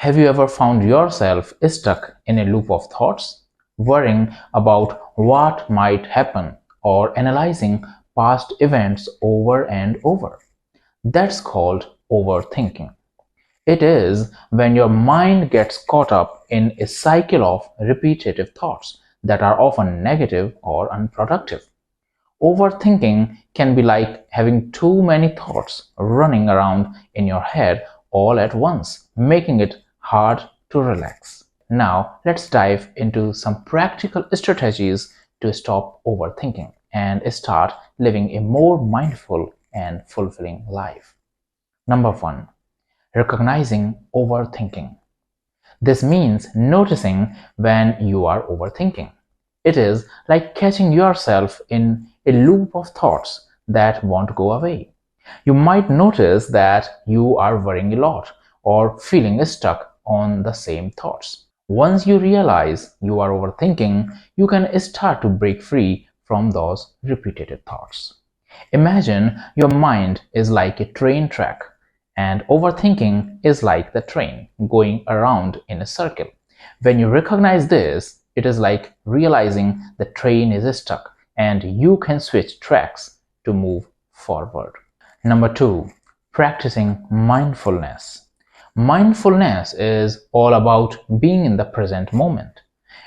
Have you ever found yourself stuck in a loop of thoughts, worrying about what might happen or analyzing past events over and over? That's called overthinking. It is when your mind gets caught up in a cycle of repetitive thoughts that are often negative or unproductive. Overthinking can be like having too many thoughts running around in your head all at once, making it hard to relax. Now, let's dive into some practical strategies to stop overthinking and start living a more mindful and fulfilling life. Number one, recognizing overthinking. This means noticing when you are overthinking. It is like catching yourself in a loop of thoughts that won't go away. You might notice that you are worrying a lot or feeling stuck on the same thoughts. Once you realize you are overthinking, you can start to break free from those repeated thoughts. Imagine your mind is like a train track and overthinking is like the train going around in a circle. When you recognize this, it is like realizing the train is stuck and you can switch tracks to move forward. Number two, practicing mindfulness. Mindfulness is all about being in the present moment.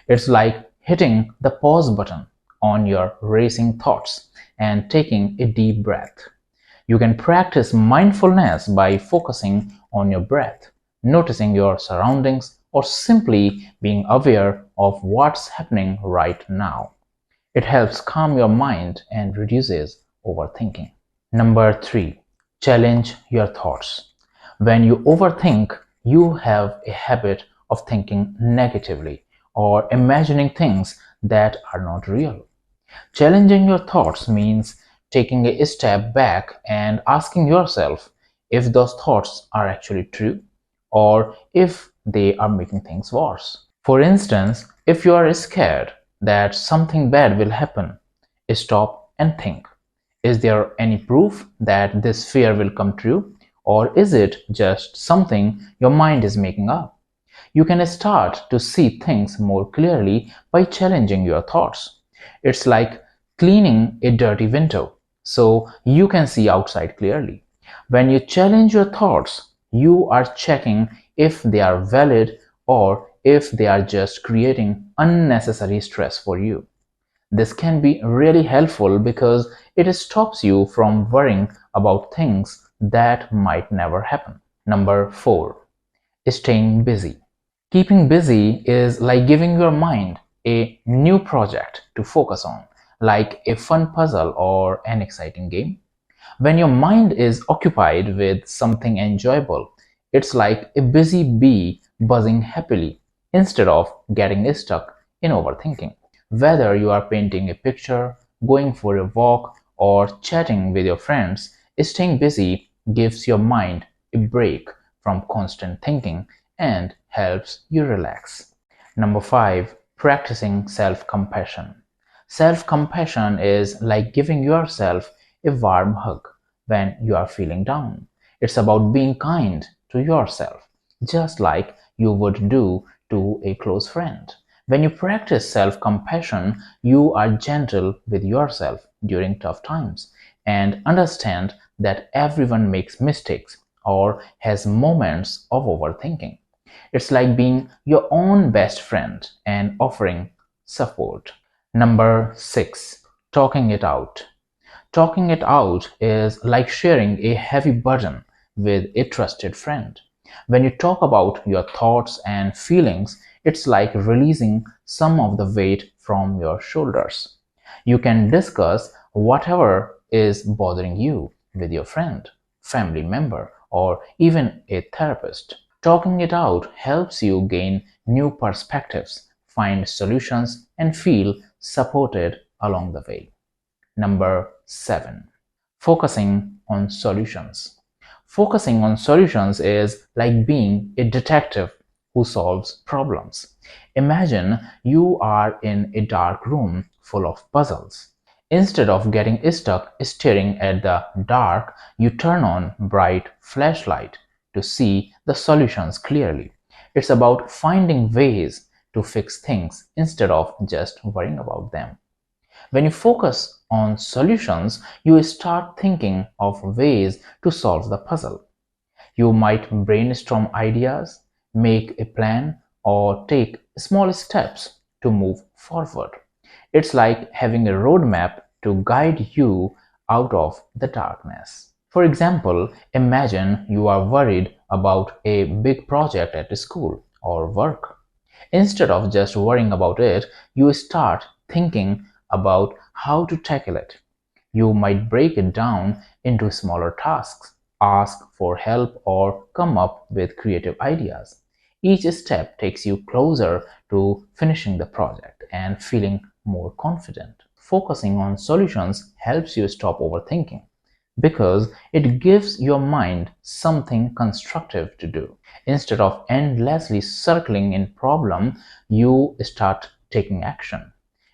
It's like hitting the pause button on your racing thoughts and taking a deep breath. You can practice mindfulness by focusing on your breath, noticing your surroundings, or simply being aware of what's happening right now. It helps calm your mind and reduces overthinking. Number three, challenge your thoughts. When you overthink, you have a habit of thinking negatively or imagining things that are not real. Challenging your thoughts means taking a step back and asking yourself if those thoughts are actually true or if they are making things worse. For instance, if you are scared that something bad will happen, stop and think. Is there any proof that this fear will come true, or is it just something your mind is making up? You can start to see things more clearly by challenging your thoughts. It's like cleaning a dirty window so you can see outside clearly. When you challenge your thoughts, you are checking if they are valid or if they are just creating unnecessary stress for you. This can be really helpful because it stops you from worrying about things that might never happen. Number four, staying busy. Keeping busy is like giving your mind a new project to focus on, like a fun puzzle or an exciting game. When your mind is occupied with something enjoyable, it's like a busy bee buzzing happily instead of getting stuck in overthinking. Whether you are painting a picture, going for a walk, or chatting with your friends, staying busy gives your mind a break from constant thinking and helps you relax. Number five, practicing self-compassion. Self-compassion is like giving yourself a warm hug when you are feeling down. It's about being kind to yourself, just like you would do to a close friend. When you practice self-compassion, you are gentle with yourself during tough times and understand that everyone makes mistakes or has moments of overthinking. It's like being your own best friend and offering support. Number six, talking it out. Talking it out is like sharing a heavy burden with a trusted friend. When you talk about your thoughts and feelings, it's like releasing some of the weight from your shoulders. You can discuss whatever is bothering you with your friend, family member, or even a therapist. Talking it out helps you gain new perspectives, find solutions, and feel supported along the way. Number seven, focusing on solutions. Focusing on solutions is like being a detective who solves problems. Imagine you are in a dark room full of puzzles. Instead of getting stuck staring at the dark, you turn on bright flashlight to see the solutions clearly. It's about finding ways to fix things instead of just worrying about them. When you focus on solutions, you start thinking of ways to solve the puzzle. You might brainstorm ideas, make a plan, or take small steps to move forward. It's like having a roadmap to guide you out of the darkness. For example, imagine you are worried about a big project at school or work. Instead of just worrying about it, you start thinking about how to tackle it. You might break it down into smaller tasks, ask for help, or come up with creative ideas. Each step takes you closer to finishing the project and feeling more confident. Focusing on solutions helps you stop overthinking because it gives your mind something constructive to do. Instead of endlessly circling in problem, you start taking action.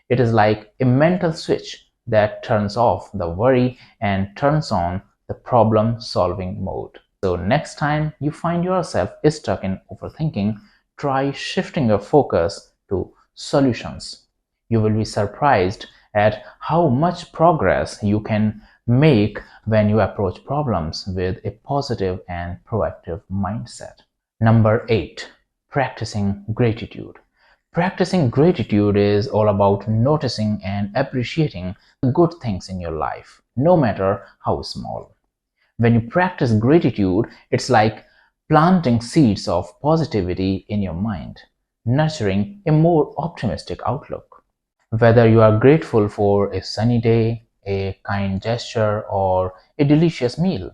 It is like a mental switch that turns off the worry and turns on the problem solving mode. So, next time you find yourself stuck in overthinking, try shifting your focus to solutions. You will be surprised at how much progress you can make when you approach problems with a positive and proactive mindset. Number 8, practicing gratitude. Practicing gratitude is all about noticing and appreciating the good things in your life, no matter how small. When you practice gratitude, it's like planting seeds of positivity in your mind, nurturing a more optimistic outlook. Whether you are grateful for a sunny day, a kind gesture, or a delicious meal,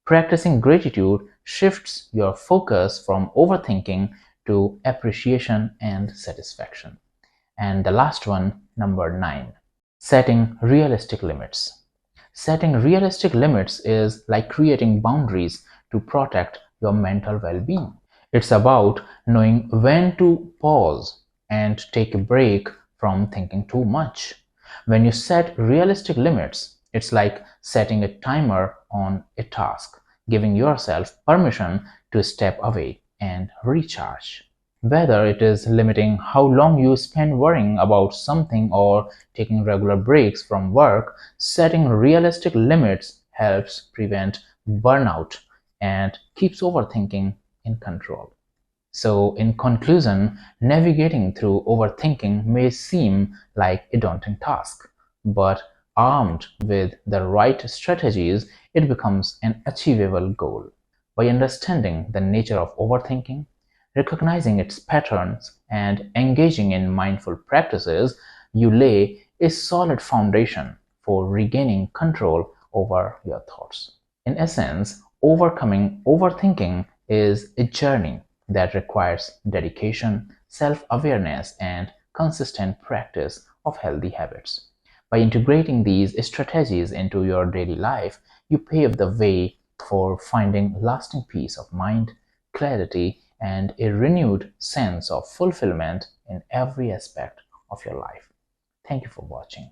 practicing gratitude shifts your focus from overthinking to appreciation and satisfaction. And the last one, number 9, setting realistic limits. Setting realistic limits is like creating boundaries to protect your mental well being. It's about knowing when to pause and take a break from thinking too much. When you set realistic limits, it's like setting a timer on a task, giving yourself permission to step away and recharge. Whether it is limiting how long you spend worrying about something or taking regular breaks from work, setting realistic limits helps prevent burnout and keeps overthinking in control. So, in conclusion, navigating through overthinking may seem like a daunting task, but armed with the right strategies, it becomes an achievable goal. By understanding the nature of overthinking, recognizing its patterns, and engaging in mindful practices, you lay a solid foundation for regaining control over your thoughts. In essence, overcoming overthinking is a journey that requires dedication, self awareness, and consistent practice of healthy habits. By integrating these strategies into your daily life, you pave the way for finding lasting peace of mind, clarity, and a renewed sense of fulfillment in every aspect of your life. Thank you for watching.